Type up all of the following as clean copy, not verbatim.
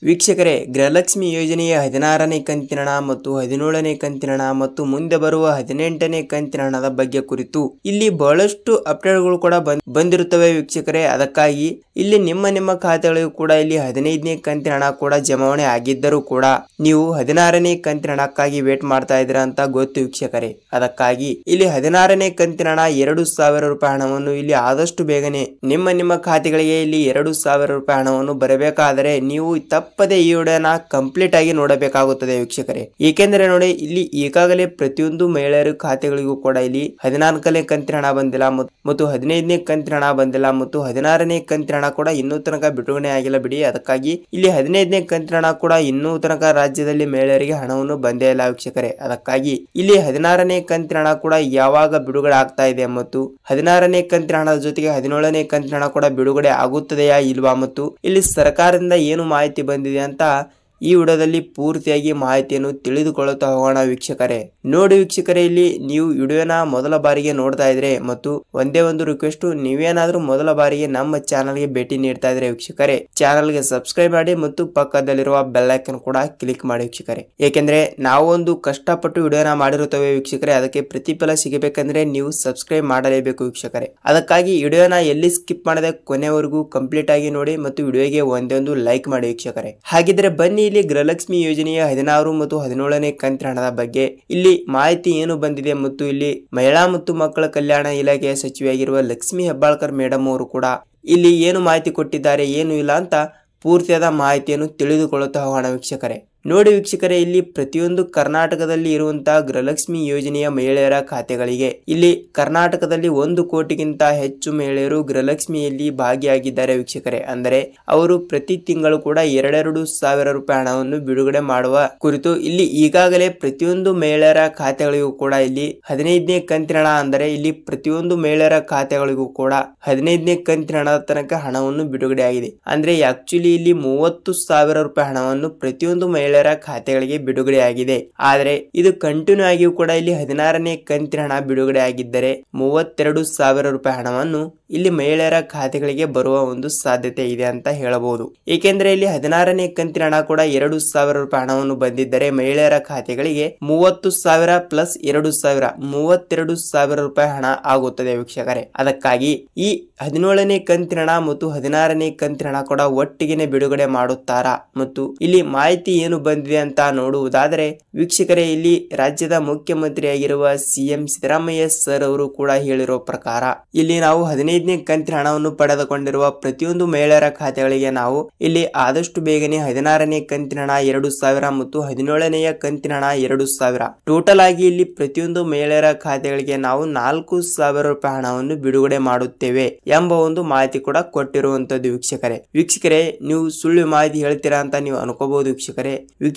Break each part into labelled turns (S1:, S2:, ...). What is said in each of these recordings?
S1: ವೀಕ್ಷಕರೇ, ಗೃಹಲಕ್ಷ್ಮಿ ಯೋಜನೆಯ 16ನೇ ಕಂತಿನ ಹಣ ಮತ್ತು 17ನೇ ಕಂತಿನ ಹಣ ಮತ್ತು ಮುಂದೆ ಬರುವ 18ನೇ ಕಂತಿನ ಹಣದ ಬಗ್ಗೆ ಕುರಿತು ಇಲ್ಲಿ ಬಹಳಷ್ಟು ಅಪ್ಡೇಟ್ಗಳು ಕೂಡ ಬಂದಿರುತ್ತವೆ ವೀಕ್ಷಕರೇ. ಅದಕ್ಕಾಗಿ ಇಲ್ಲಿ ನಿಮ್ಮ ಖಾತೆಗಳಿಗೂ ಕೂಡ ಇಲ್ಲಿ 15ನೇ ಕಂತಿನ ಹಣ ಕೂಡ ಜಮಾವಣೆ ಆಗಿದ್ದರೂ ಕೂಡ ನೀವು 16ನೇ ಕಂತಿನ ಹಣಕ್ಕಾಗಿ ವೇಟ್ ಮಾಡ್ತಾ ಇದ್ದೀರಾ ಅಂತ ಗೊತ್ತು ವೀಕ್ಷಕರೇ. ಅದಕ್ಕಾಗಿ ಇಲ್ಲಿ 16ನೇ ಕಂತಿನ ಹಣ 2,000 ರೂಪಾಯಿ ಹಣವನ್ನು ಇಲ್ಲಿ ಆದಷ್ಟು ಬೇಗನೆ ನಿಮ್ಮ ಖಾತೆಗಳಿಗೆ ಇಲ್ಲಿ 2,000 ರೂಪಾಯಿ ಹಣವನ್ನು ಬರಬೇಕಾದರೆ ನೀವು ತಪ್ಪದೆ ಈ ವಿಡಿಯೋನ ಕಂಪ್ಲೀಟ್ ಆಗಿ ನೋಡಬೇಕಾಗುತ್ತದೆ ವೀಕ್ಷಕರೇ. ಏಕೆಂದರೆ ನೋಡಿ, ಇಲ್ಲಿ ಈಗಾಗಲೇ ಪ್ರತಿಯೊಂದು ಮಹಿಳೆಯರ ಖಾತೆಗಳಿಗೂ ಕೂಡ ಇಲ್ಲಿ 14ನೇ ಕಂತಿನ ಹಣ ಬಂದಿಲ್ಲ ಮತ್ತು 15ನೇ ಕಂತಿನ ಹಣ ಬಂದಿಲ್ಲ ಮತ್ತು 16ನೇ ಕಂತಿನ ಹಣ ಕೂಡ ಇನ್ನೂ ತನಕ ಬಿಡುಗಡೆ ಆಗಿಲ್ಲ ಬಿಡಿ. ಅದಕ್ಕಾಗಿ ಇಲ್ಲಿ 15ನೇ ಕಂತಿನ ಹಣ ಕೂಡ ಇನ್ನೂ ತನಕ ರಾಜ್ಯದಲ್ಲಿ ಮಹಿಳೆಯರಿಗೆ ಹಣವನ್ನು ಬಂದೇ ಇಲ್ಲ ವೀಕ್ಷಕರೇ. ಅದಕ್ಕಾಗಿ ಇಲ್ಲಿ 16ನೇ ಕಂತಿನ ಹಣ ಕೂಡ ಯಾವಾಗ ಬಿಡುಗಡೆ ಆಗ್ತಾ ಇದೆ ಮತ್ತು 16ನೇ ಕಂತಿನ ಹಣದ ಜೊತೆಗೆ 17ನೇ ಕಂತಿನ ಹಣ ಕೂಡ ಬಿಡುಗಡೆ ಆಗುತ್ತದೆಯಾ ಇಲ್ವಾ ಮತ್ತು ಇಲ್ಲಿ ಸರ್ಕಾರದಿಂದ ಏನು ಮಾಹಿತಿ ಬಂದಿದೆ ಅಂತ ಈ ವಿಡಿಯೋದಲ್ಲಿ ಪೂರ್ತಿಯಾಗಿ ಮಾಹಿತಿಯನ್ನು ತಿಳಿದುಕೊಳ್ಳುತ್ತಾ ಹೋಗೋಣ ವೀಕ್ಷಕರೇ. ನೋಡಿ ವೀಕ್ಷಕರೇ, ಇಲ್ಲಿ ನೀವು ವಿಡಿಯೋನ ಮೊದಲ ಬಾರಿಗೆ ನೋಡ್ತಾ ಇದ್ರೆ ಮತ್ತು ಒಂದೇ ಒಂದು ರಿಕ್ವೆಸ್ಟ್, ನೀವೇನಾದ್ರೂ ಮೊದಲ ಬಾರಿಗೆ ನಮ್ಮ ಚಾನಲ್ಗೆ ಭೇಟಿ ನೀಡ್ತಾ ಇದ್ರೆ ವೀಕ್ಷಕರೇ, ಚಾನಲ್ಗೆ ಸಬ್ಸ್ಕ್ರೈಬ್ ಮಾಡಿ ಮತ್ತು ಪಕ್ಕದಲ್ಲಿರುವ ಬೆಲ್ ಐಕನ್ ಕೂಡ ಕ್ಲಿಕ್ ಮಾಡಿ ವೀಕ್ಷಕರೇ. ಏಕೆಂದ್ರೆ ನಾವು ಒಂದು ಕಷ್ಟಪಟ್ಟು ವಿಡಿಯೋನ ಮಾಡಿರುತ್ತೇವೆ ವೀಕ್ಷಕರೇ, ಅದಕ್ಕೆ ಪ್ರತಿಫಲ ಸಿಗಬೇಕಂದ್ರೆ ನೀವು ಸಬ್ಸ್ಕ್ರೈಬ್ ಮಾಡಲೇಬೇಕು ವೀಕ್ಷಕರೇ. ಅದಕ್ಕಾಗಿ ವಿಡಿಯೋನ ಎಲ್ಲಿ ಸ್ಕಿಪ್ ಮಾಡದೆ ಕೊನೆವರೆಗೂ ಕಂಪ್ಲೀಟ್ ಆಗಿ ನೋಡಿ ಮತ್ತು ವಿಡಿಯೋಗೆ ಒಂದೇ ಒಂದು ಲೈಕ್ ಮಾಡಿ ವೀಕ್ಷಕರೇ. ಹಾಗಿದ್ರೆ ಬನ್ನಿ, ಇಲ್ಲಿ ಗೃಹಲಕ್ಷ್ಮಿ ಯೋಜನೆಯ 16 ಮತ್ತು 17ನೇ ಕಂತಿನ ಹಣದ ಬಗ್ಗೆ ಇಲ್ಲಿ ಮಾಹಿತಿ ಏನು ಬಂದಿದೆ ಮತ್ತು ಇಲ್ಲಿ ಮಹಿಳಾ ಮತ್ತು ಮಕ್ಕಳ ಕಲ್ಯಾಣ ಇಲಾಖೆಯ ಸಚಿವೆಯಾಗಿರುವ ಲಕ್ಷ್ಮಿ ಹೆಬ್ಬಾಳ್ಕರ್ ಮೇಡಮ್ ಅವರು ಕೂಡ ಇಲ್ಲಿ ಏನು ಮಾಹಿತಿ ಕೊಟ್ಟಿದ್ದಾರೆ, ಏನು ಇಲ್ಲ ಅಂತ ಪೂರ್ತಿಯಾದ ಮಾಹಿತಿಯನ್ನು ತಿಳಿದುಕೊಳ್ಳುತ್ತಾ ಹೋಗೋಣ ವೀಕ್ಷಕರೇ. ನೋಡಿ ವೀಕ್ಷಕರೇ, ಇಲ್ಲಿ ಪ್ರತಿಯೊಂದು ಕರ್ನಾಟಕದಲ್ಲಿ ಇರುವಂತಹ ಗೃಹಲಕ್ಷ್ಮಿ ಯೋಜನೆಯ ಮಹಿಳೆಯರ ಖಾತೆಗಳಿಗೆ ಇಲ್ಲಿ ಕರ್ನಾಟಕದಲ್ಲಿ 1 ಕೋಟಿಗಿಂತ ಹೆಚ್ಚು ಮಹಿಳೆಯರು ಗೃಹಲಕ್ಷ್ಮಿಯಲ್ಲಿ ಭಾಗಿಯಾಗಿದ್ದಾರೆ ವೀಕ್ಷಕರೇ. ಅಂದರೆ ಅವರು ಪ್ರತಿ ತಿಂಗಳು ಕೂಡ 2,000 ರೂಪಾಯಿ ಹಣವನ್ನು ಬಿಡುಗಡೆ ಮಾಡುವ ಕುರಿತು ಇಲ್ಲಿ ಈಗಾಗಲೇ ಪ್ರತಿಯೊಂದು ಮಹಿಳೆಯರ ಖಾತೆಗಳಿಗೂ ಕೂಡ ಇಲ್ಲಿ 15ನೇ ಕಂತಿನ ಹಣ, ಅಂದರೆ ಇಲ್ಲಿ ಪ್ರತಿಯೊಂದು ಮಹಿಳೆಯರ ಖಾತೆಗಳಿಗೂ ಕೂಡ 15ನೇ ಕಂತಿನ ಹಣದ ತನಕ ಹಣವನ್ನು ಬಿಡುಗಡೆ ಆಗಿದೆ. ಅಂದ್ರೆ ಆಕ್ಚುಲಿ ಇಲ್ಲಿ 30,000 ರೂಪಾಯಿ ಹಣವನ್ನು ಪ್ರತಿಯೊಂದು ಮಹಿಳೆಯರ ಖಾತೆಗಳಿಗೆ ಬಿಡುಗಡೆ ಆಗಿದೆ. ಆದರೆ ಇದು ಕಂಟಿನ್ಯೂ ಆಗಿಯೂ ಕೂಡ ಇಲ್ಲಿ 16ನೇ ಕಂತಿನ ಹಣ ಬಿಡುಗಡೆ ಆಗಿದ್ದರೆ 32,000 ರೂಪಾಯಿ ಹಣವನ್ನು ಇಲ್ಲಿ ಮಹಿಳೆಯರ ಖಾತೆಗಳಿಗೆ ಬರುವ ಒಂದು ಸಾಧ್ಯತೆ ಇದೆ ಅಂತ ಹೇಳಬಹುದು. ಏಕೆಂದ್ರೆ ಇಲ್ಲಿ 16ನೇ ಕಂತಿನ ಹಣ ಕೂಡ 2,000 ರೂಪಾಯಿ ಹಣವನ್ನು ಬಂದಿದ್ದರೆ ಮಹಿಳೆಯರ ಖಾತೆಗಳಿಗೆ 30,000 ಪ್ಲಸ್ 2,000 32,000 ರೂಪಾಯಿ ಹಣ ಆಗುತ್ತದೆ ವೀಕ್ಷಕರೇ. ಅದಕ್ಕಾಗಿ ಈ 17ನೇ ಕಂತಿನ ಹಣ ಮತ್ತು 16ನೇ ಕಂತಿನ ಹಣ ಕೂಡ ಒಟ್ಟಿಗೆನೆ ಬಿಡುಗಡೆ ಮಾಡುತ್ತಾರಾ ಮತ್ತು ಇಲ್ಲಿ ಮಾಹಿತಿ ಏನು ಬಂದಿದೆ ಅಂತ ನೋಡುವುದಾದರೆ ವೀಕ್ಷಕರೇ, ಇಲ್ಲಿ ರಾಜ್ಯದ ಮುಖ್ಯಮಂತ್ರಿಯಾಗಿರುವ ಸಿಎಂ ಸಿದ್ದರಾಮಯ್ಯ ಸರ್ ಅವರು ಕೂಡ ಹೇಳಿರೋ ಪ್ರಕಾರ ಇಲ್ಲಿ ನಾವು 15ನೇ ಕಂತಿನ ಹಣವನ್ನು ಪಡೆದುಕೊಂಡಿರುವ ಪ್ರತಿಯೊಂದು ಮಹಿಳೆಯರ ಖಾತೆಗಳಿಗೆ ನಾವು ಇಲ್ಲಿ ಆದಷ್ಟು ಬೇಗನೆ 16ನೇ ಕಂತಿನ ಹಣ 2,000 ಮತ್ತು 17ನೇ ಕಂತಿನ ಹಣ 2,000 ಟೋಟಲ್ ಆಗಿ ಇಲ್ಲಿ ಪ್ರತಿಯೊಂದು ಮಹಿಳೆಯರ ಖಾತೆಗಳಿಗೆ ನಾವು 4,000 ರೂಪಾಯಿ ಹಣವನ್ನು ಬಿಡುಗಡೆ ಮಾಡುತ್ತೇವೆ ಎಂಬ ಒಂದು ಮಾಹಿತಿ ಕೂಡ ಕೊಟ್ಟಿರುವಂತದ್ದು ವೀಕ್ಷಕರೇ. ನೀವು ಸುಳ್ಳು ಮಾಹಿತಿ ಹೇಳ್ತೀರಾ ಅಂತ ನೀವು ಅನ್ಕೋಬಹುದು ವೀಕ್ಷಕರೇ.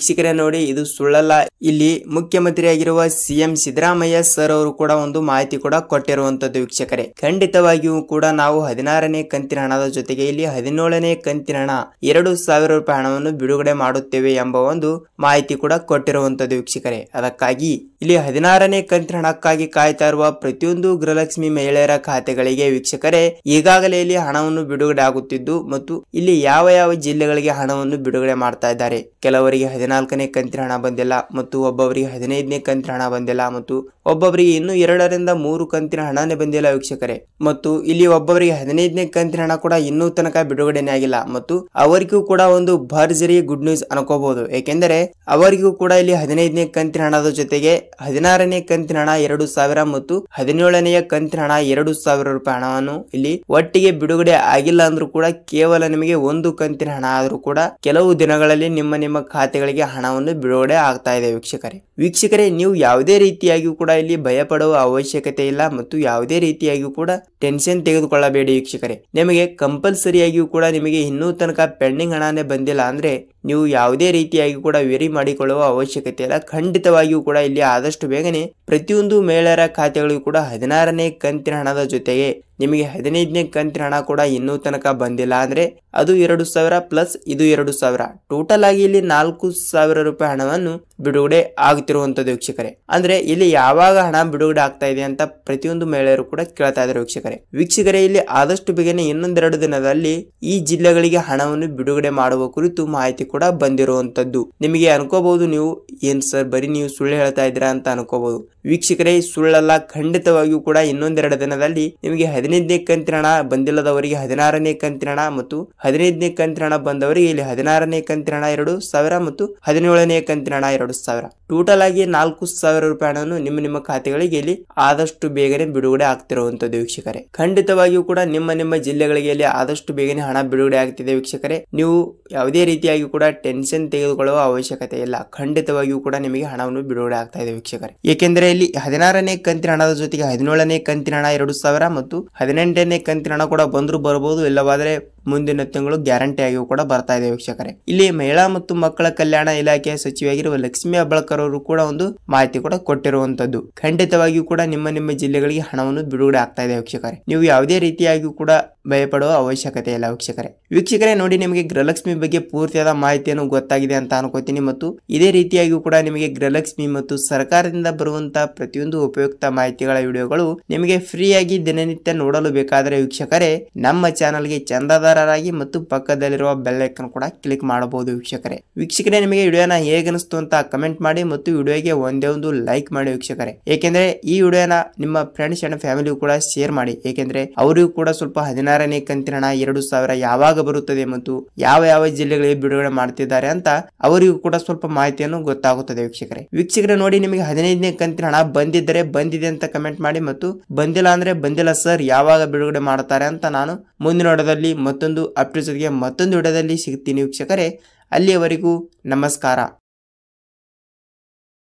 S1: ನೋಡಿ, ಇದು ಸುಳ್ಳಲ್ಲ. ಇಲ್ಲಿ ಮುಖ್ಯಮಂತ್ರಿಯಾಗಿರುವ ಸಿಎಂ ಸಿದ್ದರಾಮಯ್ಯ ಸರ್ ಅವರು ಕೂಡ ಒಂದು ಮಾಹಿತಿ ಕೂಡ ಕೊಟ್ಟಿರುವಂತದ್ದು ವೀಕ್ಷಕರೇ. ಖಂಡಿತವಾಗಿಯೂ ಕೂಡ ನಾವು 16ನೇ ಕಂತಿನ ಹಣದ ಜೊತೆಗೆ ಇಲ್ಲಿ 17ನೇ ಕಂತಿನ ಹಣ 2,000 ರೂಪಾಯಿ ಹಣವನ್ನು ಬಿಡುಗಡೆ ಮಾಡುತ್ತೇವೆ ಎಂಬ ಒಂದು ಮಾಹಿತಿ ಕೂಡ ಕೊಟ್ಟಿರುವಂತದ್ದು ವೀಕ್ಷಕರೇ. ಅದಕ್ಕಾಗಿ ಇಲ್ಲಿ 16ನೇ ಕಂತಿನ ಹಣಕ್ಕಾಗಿ ಕಾಯ್ತಾ ಇರುವ ಪ್ರತಿಯೊಂದು ಗೃಹಲಕ್ಷ್ಮಿ ಮಹಿಳೆಯರ ಖಾತೆಗಳಿಗೆ ವೀಕ್ಷಕರೇ ಈಗಾಗಲೇ ಇಲ್ಲಿ ಹಣವನ್ನು ಬಿಡುಗಡೆ ಆಗುತ್ತಿದ್ದು ಮತ್ತು ಇಲ್ಲಿ ಯಾವ ಜಿಲ್ಲೆಗಳಿಗೆ ಹಣವನ್ನು ಬಿಡುಗಡೆ ಮಾಡ್ತಾ ಇದ್ದಾರೆ. ಕೆಲವರಿಗೆ 14ನೇ ಕಂತಿನ ಹಣ ಬಂದಿಲ್ಲ ಮತ್ತು ಒಬ್ಬೊಬ್ಬರಿಗೆ 15ನೇ ಕಂತಿನ ಹಣ ಬಂದಿಲ್ಲ ಮತ್ತು ಒಬ್ಬೊಬ್ಬರಿಗೆ ಇನ್ನು 2 ರಿಂದ 3 ಕಂತಿನ ಹಣನೇ ಬಂದಿಲ್ಲ ವೀಕ್ಷಕರೇ. ಮತ್ತು ಇಲ್ಲಿ ಒಬ್ಬೊಬ್ಬರಿಗೆ 15ನೇ ಕಂತಿನ ಹಣ ಕೂಡ ಇನ್ನೂ ತನಕ ಬಿಡುಗಡೆನೇ ಆಗಿಲ್ಲ ಮತ್ತು ಅವರಿಗೂ ಕೂಡ ಒಂದು ಭರ್ಜರಿ ಗುಡ್ ನ್ಯೂಸ್ ಅನ್ಕೋಬಹುದು. ಏಕೆಂದರೆ ಅವರಿಗೂ ಕೂಡ ಇಲ್ಲಿ 15ನೇ ಕಂತಿನ ಹಣದ ಜೊತೆಗೆ 16ನೇ ಕಂತಿನ ಹಣ 2,000 ಮತ್ತು 17ನೇ ಕಂತಿನ ಹಣ 2,000 ರೂಪಾಯಿ ಹಣವನ್ನು ಇಲ್ಲಿ ಒಟ್ಟಿಗೆ ಬಿಡುಗಡೆ ಆಗಿಲ್ಲ ಅಂದ್ರೂ ಕೂಡ ಕೇವಲ ನಿಮಗೆ 1 ಕಂತಿನ ಹಣ ಆದ್ರೂ ಕೂಡ ಕೆಲವು ದಿನಗಳಲ್ಲಿ ನಿಮ್ಮ ಖಾತೆಗಳಿಗೆ ಹಣವನ್ನು ಬಿಡುಗಡೆ ಆಗ್ತಾ ಇದೆ ವೀಕ್ಷಕರೇ. ನೀವು ಯಾವುದೇ ರೀತಿಯಾಗಿಯೂ ಕೂಡ ಇಲ್ಲಿ ಭಯ ಪಡುವ ಅವಶ್ಯಕತೆ ಇಲ್ಲ ಮತ್ತು ಯಾವುದೇ ರೀತಿಯಾಗಿಯೂ ಕೂಡ ಟೆನ್ಷನ್ ತೆಗೆದುಕೊಳ್ಳಬೇಡಿ ವೀಕ್ಷಕರೇ. ನಿಮಗೆ ಕಂಪಲ್ಸರಿಯಾಗಿಯೂ ಕೂಡ ನಿಮಗೆ ಇನ್ನೂ ತನಕ ಪೆಂಡಿಂಗ್ ಹಣನೇ ಬಂದಿಲ್ಲ ಅಂದ್ರೆ ನೀವು ಯಾವುದೇ ರೀತಿಯಾಗಿ ಕೂಡ ವೇರಿ ಮಾಡಿಕೊಳ್ಳುವ ಅವಶ್ಯಕತೆ ಇಲ್ಲ. ಖಂಡಿತವಾಗಿಯೂ ಕೂಡ ಇಲ್ಲಿ ಆದಷ್ಟು ಬೇಗನೆ ಪ್ರತಿಯೊಂದು ಮಹಿಳೆಯರ ಖಾತೆಗಳಿಗೂ ಕೂಡ 16ನೇ ಕಂತಿನ ಹಣದ ಜೊತೆಗೆ ನಿಮಗೆ 15ನೇ ಕಂತಿನ ಹಣ ಕೂಡ ಇನ್ನೂ ತನಕ ಬಂದಿಲ್ಲ ಅಂದ್ರೆ ಅದು 2,000 ಪ್ಲಸ್ ಇದು 2,000 ಟೋಟಲ್ ಆಗಿ ಇಲ್ಲಿ 4,000 ರೂಪಾಯಿ ಹಣವನ್ನು ಬಿಡುಗಡೆ ಆಗುತ್ತಿರುವಂತದ್ದು ವೀಕ್ಷಕರೇ. ಅಂದ್ರೆ ಇಲ್ಲಿ ಯಾವಾಗ ಹಣ ಬಿಡುಗಡೆ ಆಗ್ತಾ ಇದೆ ಅಂತ ಪ್ರತಿಯೊಂದು ಮಹಿಳೆಯರು ಕೂಡ ಕೇಳ್ತಾ ಇದ್ದಾರೆ ವೀಕ್ಷಕರೇ. ಇಲ್ಲಿ ಆದಷ್ಟು ಬೇಗನೆ ಇನ್ನೊಂದೆರಡು ದಿನದಲ್ಲಿ ಈ ಜಿಲ್ಲೆಗಳಿಗೆ ಹಣವನ್ನು ಬಿಡುಗಡೆ ಮಾಡುವ ಕುರಿತು ಮಾಹಿತಿ ಕೂಡ ಬಂದಿರುವಂತದ್ದು. ನಿಮಗೆ ಅನ್ಕೋಬಹುದು ನೀವು ಏನ್ ಸರ್ ಬರೀ ನೀವು ಸುಳ್ಳು ಹೇಳ್ತಾ ಇದ್ದೀರಾ ಅಂತ ಅನ್ಕೋಬಹುದು. ವೀಕ್ಷಕರೇ ಸುಳ್ಳಲ್ಲ, ಖಂಡಿತವಾಗಿಯೂ ಕೂಡ ಇನ್ನೊಂದೆರಡು ದಿನದಲ್ಲಿ ನಿಮಗೆ 15ನೇ ಕಂತಿನ ಹಣ ಬಂದಿಲ್ಲದವರಿಗೆ 16ನೇ ಕಂತಿನ ಹಣ ಮತ್ತು 15ನೇ ಕಂತಿನ ಹಣ ಬಂದವರಿಗೆ ಇಲ್ಲಿ 16ನೇ ಕಂತಿನ ಹಣ 2,000 ಮತ್ತು 17ನೇ ಕಂತಿನ ಹಣ 2,000 ಟೋಟಲ್ ಆಗಿ 4,000 ರೂಪಾಯಿ ಹಣವನ್ನು ನಿಮ್ಮ ಖಾತೆಗಳಿಗೆ ಇಲ್ಲಿ ಆದಷ್ಟು ಬೇಗನೆ ಬಿಡುಗಡೆ ಆಗ್ತಿರುವಂತದ್ದು ವೀಕ್ಷಕರೇ. ಖಂಡಿತವಾಗಿಯೂ ಕೂಡ ನಿಮ್ಮ ಜಿಲ್ಲೆಗಳಿಗೆ ಇಲ್ಲಿ ಆದಷ್ಟು ಬೇಗನೆ ಹಣ ಬಿಡುಗಡೆ ಆಗ್ತಿದೆ ವೀಕ್ಷಕರೇ. ನೀವು ಯಾವುದೇ ರೀತಿಯಾಗಿ ಕೂಡ ಟೆನ್ಷನ್ ತೆಗೆದುಕೊಳ್ಳುವ ಅವಶ್ಯಕತೆ ಇಲ್ಲ. ಖಂಡಿತವಾಗಿಯೂ ಕೂಡ ನಿಮಗೆ ಹಣವನ್ನು ಬಿಡುಗಡೆ ಆಗ್ತಾ ಇದೆ ವೀಕ್ಷಕರೇ. ಏಕೆಂದರೆ ಇಲ್ಲಿ 16ನೇ ಕಂತಿನ ಹಣದ ಜೊತೆಗೆ 17ನೇ ಕಂತಿನ ಹಣ 2,000 ಮತ್ತು 18ನೇ ಕಂತಿನ ಹಣ ಕೂಡ ಬಂದ್ರು ಬರಬಹುದು, ಇಲ್ಲವಾದ್ರೆ ಮುಂದಿನ ತಿಂಗಳು ಗ್ಯಾರಂಟಿ ಆಗಿಯೂ ಕೂಡ ಬರ್ತಾ ಇದೆ ವೀಕ್ಷಕರೇ. ಇಲ್ಲಿ ಮಹಿಳಾ ಮತ್ತು ಮಕ್ಕಳ ಕಲ್ಯಾಣ ಇಲಾಖೆಯ ಸಚಿವೆಯಾಗಿರುವ ಲಕ್ಷ್ಮಿ ಹೆಬ್ಬಾಳ್ಕರ್ ಅವರು ಕೂಡ ಒಂದು ಮಾಹಿತಿ ಕೂಡ ಕೊಟ್ಟಿರುವಂತದ್ದು. ಖಂಡಿತವಾಗಿಯೂ ಕೂಡ ನಿಮ್ಮ ಜಿಲ್ಲೆಗಳಿಗೆ ಹಣವನ್ನು ಬಿಡುಗಡೆ ಆಗ್ತಾ ಇದೆ ವೀಕ್ಷಕರೇ. ನೀವು ಯಾವುದೇ ರೀತಿಯಾಗಿಯೂ ಕೂಡ ಭಯಪಡುವ ಅವಶ್ಯಕತೆ ಇಲ್ಲ ವೀಕ್ಷಕರೇ. ನೋಡಿ, ನಿಮಗೆ ಗೃಹಲಕ್ಷ್ಮಿ ಬಗ್ಗೆ ಪೂರ್ತಿಯಾದ ಮಾಹಿತಿಯನ್ನು ಗೊತ್ತಾಗಿದೆ ಅಂತ ಅನ್ಕೋತೀನಿ ಮತ್ತು ಇದೇ ರೀತಿಯಾಗಿಯೂ ಕೂಡ ನಿಮಗೆ ಗೃಹಲಕ್ಷ್ಮಿ ಮತ್ತು ಸರ್ಕಾರದಿಂದ ಬರುವಂತಹ ಪ್ರತಿಯೊಂದು ಉಪಯುಕ್ತ ಮಾಹಿತಿಗಳ ವಿಡಿಯೋಗಳು ನಿಮಗೆ ಫ್ರೀಯಾಗಿ ದಿನನಿತ್ಯ ನೋಡಲು ಬೇಕಾದರೆ ವೀಕ್ಷಕರೇ ನಮ್ಮ ಚಾನಲ್ಗೆ ಚಂದಾದಾರರಾಗಿ ಮತ್ತು ಪಕ್ಕದಲ್ಲಿರುವ ಬೆಲ್ ಐಕಾನ್ ಕೂಡ ಕ್ಲಿಕ್ ಮಾಡಬಹುದು ವೀಕ್ಷಕರೇ. ನಿಮಗೆ ವಿಡಿಯೋನ ಹೇಗೆ ಅನಿಸ್ತು ಅಂತ ಕಮೆಂಟ್ ಮಾಡಿ ಮತ್ತು ವಿಡಿಯೋಗೆ ಒಂದೇ ಒಂದು ಲೈಕ್ ಮಾಡಿ ವೀಕ್ಷಕರೇ. ಏಕೆಂದ್ರೆ ಈ ವಿಡಿಯೋನ ನಿಮ್ಮ ಫ್ರೆಂಡ್ಸ್ ಅಂಡ್ ಫ್ಯಾಮಿಲಿ ಕೂಡ ಶೇರ್ ಮಾಡಿ. ಏಕೆಂದ್ರೆ ಅವರಿಗೂ ಕೂಡ ಸ್ವಲ್ಪ 16ನೇ ಕಂತಿನ ಹಣ 2,000 ಯಾವಾಗ ಬರುತ್ತದೆ ಮತ್ತು ಯಾವ ಜಿಲ್ಲೆಗಳಿಗೆ ಬಿಡುಗಡೆ ಮಾಡ್ತಿದ್ದಾರೆ ಅಂತ ಅವರಿಗೂ ಕೂಡ ಸ್ವಲ್ಪ ಮಾಹಿತಿಯನ್ನು ಗೊತ್ತಾಗುತ್ತದೆ ವೀಕ್ಷಕರೇ. ನೋಡಿ, ನಿಮಗೆ 15ನೇ ಕಂತಿನ ಹಣ ಬಂದಿದ್ದರೆ ಬಂದಿದೆ ಅಂತ ಕಮೆಂಟ್ ಮಾಡಿ ಮತ್ತು ಬಂದಿಲ್ಲ ಅಂದ್ರೆ ಬಂದಿಲ್ಲ ಸರ್ ಯಾವಾಗ ಬಿಡುಗಡೆ ಮಾಡ್ತಾರೆ ಅಂತ ನಾನು ಮುಂದಿನ ವಿಡಿಯೋದಲ್ಲಿ ಮತ್ತೊಂದು ಅಪ್ಡೇಟ್ ಜೊತೆಗೆ ಮತ್ತೊಂದು ವಿಡಿಯೋದಲ್ಲಿ ಸಿಗ್ತೀನಿ ವೀಕ್ಷಕರೇ. ಅಲ್ಲಿಯವರೆಗೂ ನಮಸ್ಕಾರ.